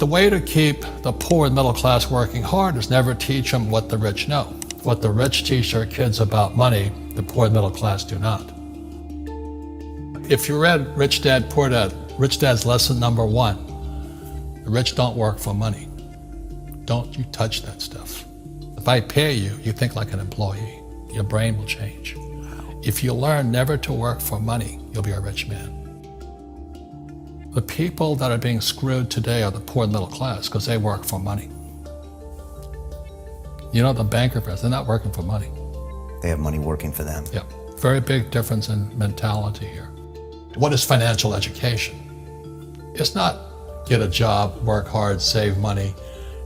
the way to keep the poor and middle class working hard is never teach them what the rich know. What the rich teach their kids about money, the poor and middle class do not. If you read Rich Dad, Poor Dad, Rich Dad's lesson number 1, the rich don't work for money. Don't you touch that stuff. If I pay you, you think like an employee. Your brain will change. If you learn never to work for money, you'll be a rich man. The people that are being screwed today are the poor and middle class because they work for money. You know, the banker friends, they're not working for money. They have money working for them. Yeah, very big difference in mentality here. What is financial education? It's not get a job, work hard, save money,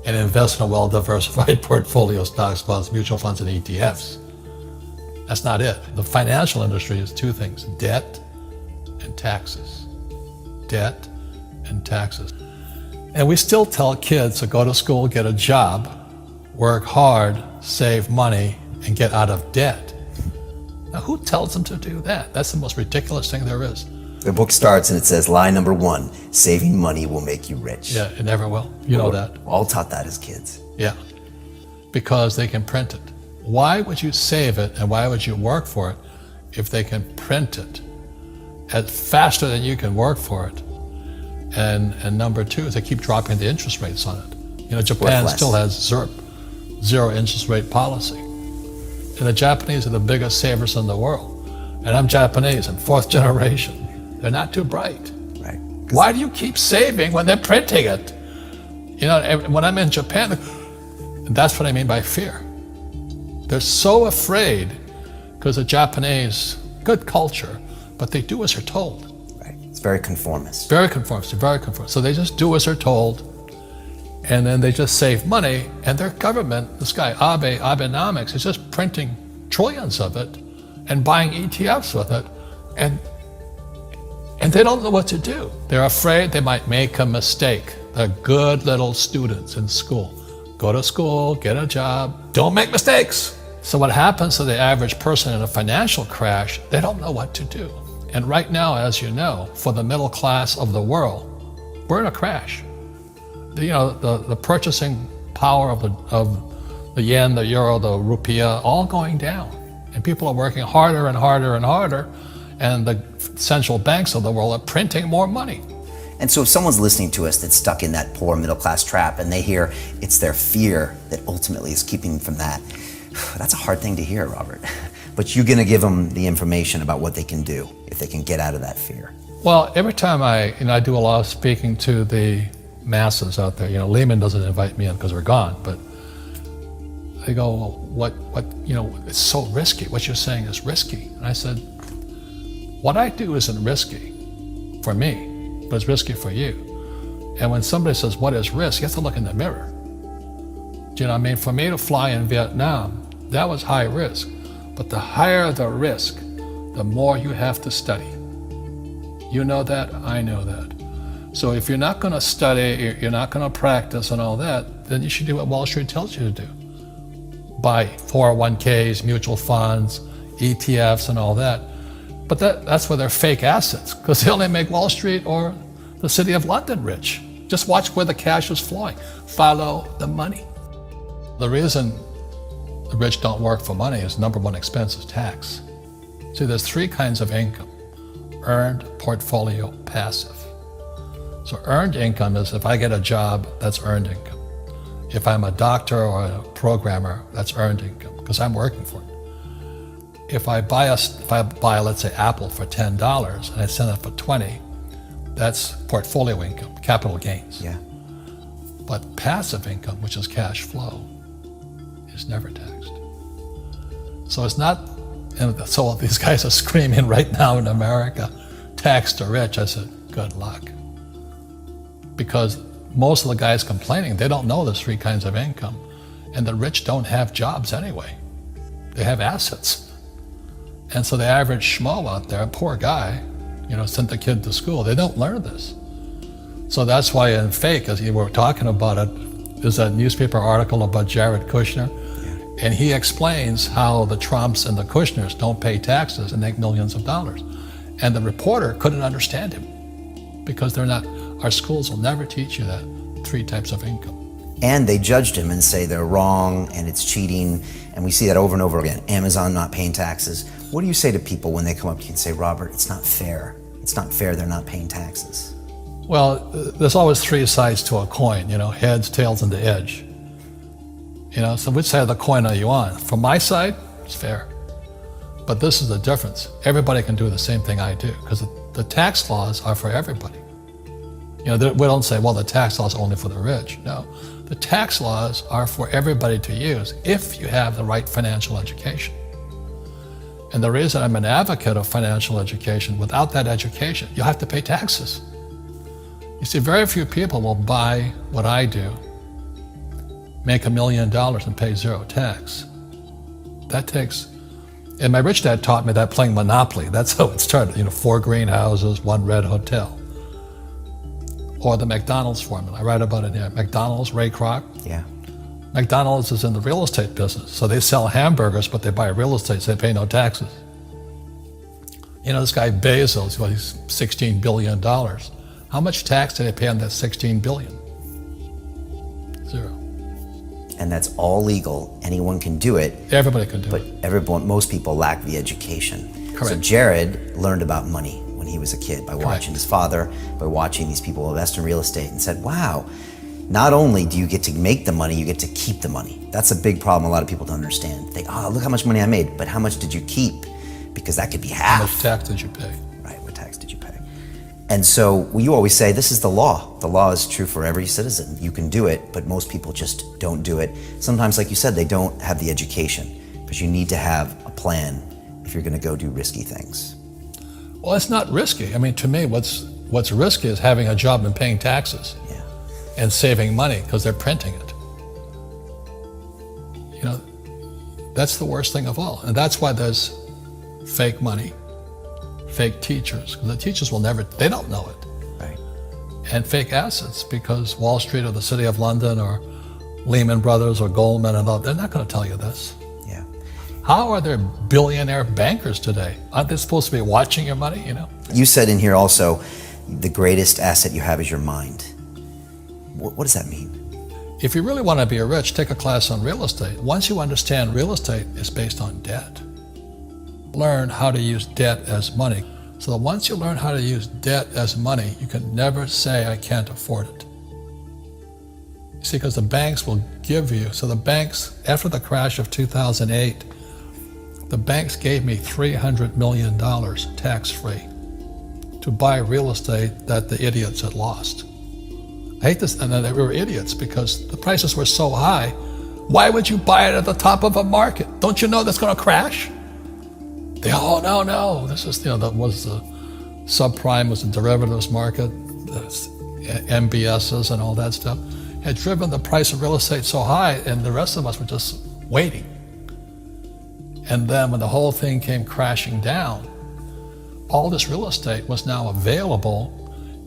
and invest in a well-diversified portfolio of stocks, bonds, mutual funds, and ETFs. That's not it. The financial industry is 2 things, debt and taxes. Debt and taxes. And we still tell kids to go to school, get a job, work hard, save money, and get out of debt. Now, who tells them to do that? That's the most ridiculous thing there is. The book starts and it says, lie number 1, saving money will make you rich. Yeah, it never will. You know that. We're all taught that as kids. Yeah, because they can print it. Why would you save it and why would you work for it if they can print it faster than you can work for it? And number 2 is they keep dropping the interest rates on it. You know, Japan still has zero interest rate policy. And the Japanese are the biggest savers in the world. And I'm Japanese and 4th generation. They're not too bright. Right. Why do you keep saving when they're printing it? You know, when I'm in Japan, that's what I mean by fear. They're so afraid because the Japanese, good culture, but they do as they're told. Right. It's very conformist. Very conformist, very conformist. So they just do as they're told, and then they just save money, and their government, this guy Abenomics, is just printing trillions of it and buying ETFs with it, and they don't know what to do. They're afraid they might make a mistake. They're good little students in school. Go to school, get a job, don't make mistakes. So what happens to the average person in a financial crash, they don't know what to do. And right now, as you know, for the middle class of the world, we're in a crash. You know, the purchasing power of the yen, the euro, the rupiah, all going down. And people are working harder and harder and harder, and the central banks of the world are printing more money. And so if someone's listening to us that's stuck in that poor middle class trap and they hear it's their fear that ultimately is keeping them from that, that's a hard thing to hear, Robert. But you're going to give them the information about what they can do if they can get out of that fear. Well, every time I do a lot of speaking to the masses out there. You know, Lehman doesn't invite me in because we're gone, but they go, well, what, you know, it's so risky. What you're saying is risky. And I said, what I do isn't risky for me, but it's risky for you. And when somebody says, what is risk? You have to look in the mirror. Do you know what I mean? For me to fly in Vietnam, that was high risk. But the higher the risk, the more you have to study. You know that, I know that. So if you're not going to study, you're not going to practice and all that, then you should do what Wall Street tells you to do. Buy 401ks, mutual funds, ETFs and all that. But that's where they're fake assets, because they only make Wall Street or the City of London rich. Just watch where the cash is flowing. Follow the money. The reason the rich don't work for money is number one expense is tax. See, there's three kinds of income: earned, portfolio, passive. So earned income is if I get a job, that's earned income. If I'm a doctor or a programmer, that's earned income because I'm working for it. If I buy, let's say, Apple for $10 and I sell it for $20, that's portfolio income, capital gains. Yeah. But passive income, which is cash flow, is never taxed. So it's not, and so these guys are screaming right now in America, tax the rich. I said, good luck. Because most of the guys complaining, they don't know there's three kinds of income. And the rich don't have jobs anyway. They have assets. And so the average schmo out there, poor guy, you know, sent the kid to school, they don't learn this. So that's why in Fake, as you were talking about it, there's a newspaper article about Jared Kushner, and he explains how the Trumps and the Kushners don't pay taxes and make millions of dollars. And the reporter couldn't understand him because they're not, our schools will never teach you that. three types of income. And they judged him and say they're wrong and it's cheating. And we see that over and over again. Amazon not paying taxes. What do you say to people when they come up to you and say, Robert, it's not fair. It's not fair they're not paying taxes. Well, there's always three sides to a coin, heads, tails, and the edge. So which side of the coin are you on? From my side, it's fair. But this is the difference. Everybody can do the same thing I do because the tax laws are for everybody. We don't say, well, the tax laws are only for the rich. No, the tax laws are for everybody to use if you have the right financial education. And the reason I'm an advocate of financial education, without that education, you have to pay taxes. You see, very few people will buy what I do, make $1 million and pay zero tax. And my rich dad taught me that playing Monopoly. That's how it started, 4 greenhouses, 1 red hotel. Or the McDonald's formula, I write about it here. McDonald's, Ray Kroc. Yeah. McDonald's is in the real estate business. So they sell hamburgers, but they buy real estate, so they pay no taxes. This guy Bezos, he's $16 billion. How much tax did they pay on that $16 billion? Zero. And that's all legal. Anyone can do it. Everybody can do it. But most people lack the education. Correct. So Jared learned about money when he was a kid by watching his father, by watching these people invest in real estate, and said, wow, not only do you get to make the money, you get to keep the money. That's a big problem a lot of people don't understand. They, look how much money I made, but how much did you keep? Because that could be half. How much tax did you pay? Right, what tax did you pay? And so you always say, this is the law. The law is true for every citizen. You can do it, but most people just don't do it. Sometimes, like you said, they don't have the education, because you need to have a plan if you're gonna go do risky things. Well, it's not risky. To me, what's risky is having a job and paying taxes. Yeah. And saving money because they're printing it. That's the worst thing of all. And that's why there's fake money, fake teachers, because the teachers they don't know it. Right. And fake assets, because Wall Street or the City of London or Lehman Brothers or Goldman and all, they're not going to tell you this. Yeah. How are there billionaire bankers today? Aren't they supposed to be watching your money, You said in here also, the greatest asset you have is your mind. What does that mean? If you really want to be rich, take a class on real estate. Once you understand real estate is based on debt, learn how to use debt as money. So that once you learn how to use debt as money, you can never say, I can't afford it. You see, because the banks will give you, so the banks, after the crash of 2008, the banks gave me $300 million tax-free to buy real estate that the idiots had lost. I hate this, and then they were idiots because the prices were so high. Why would you buy it at the top of a market? Don't you know that's going to crash? No. This is, that was the subprime, was the derivatives market, the MBSs and all that stuff, had driven the price of real estate so high, and the rest of us were just waiting. And then when the whole thing came crashing down, all this real estate was now available.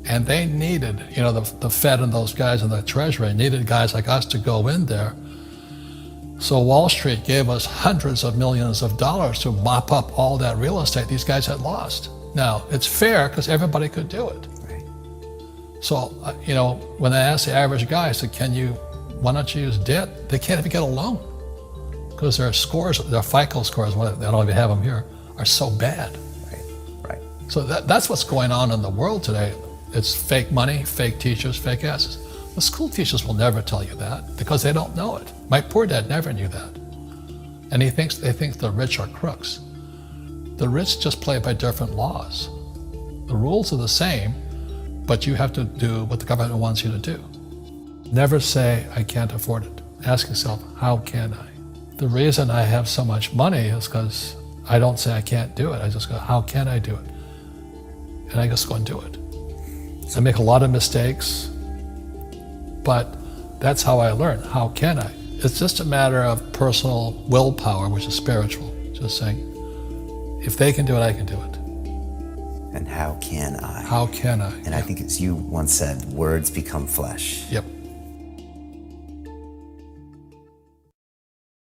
And they needed, the Fed and those guys in the Treasury needed guys like us to go in there. So Wall Street gave us hundreds of millions of dollars to mop up all that real estate these guys had lost. Now, it's fair because everybody could do it. Right. So, when I asked the average guy, I said, why don't you use debt? They can't even get a loan because their scores, their FICO scores, I don't even have them here, are so bad. Right. So that's what's going on in the world today. It's fake money, fake teachers, fake assets. The school teachers will never tell you that because they don't know it. My poor dad never knew that. And they think the rich are crooks. The rich just play by different laws. The rules are the same, but you have to do what the government wants you to do. Never say, I can't afford it. Ask yourself, how can I? The reason I have so much money is because I don't say I can't do it. I just go, how can I do it? And I just go and do it. I make a lot of mistakes, but that's how I learn. How can I? It's just a matter of personal willpower, which is spiritual. Just saying, if they can do it, I can do it. And how can I? How can I? And I think, as you once said, words become flesh. Yep.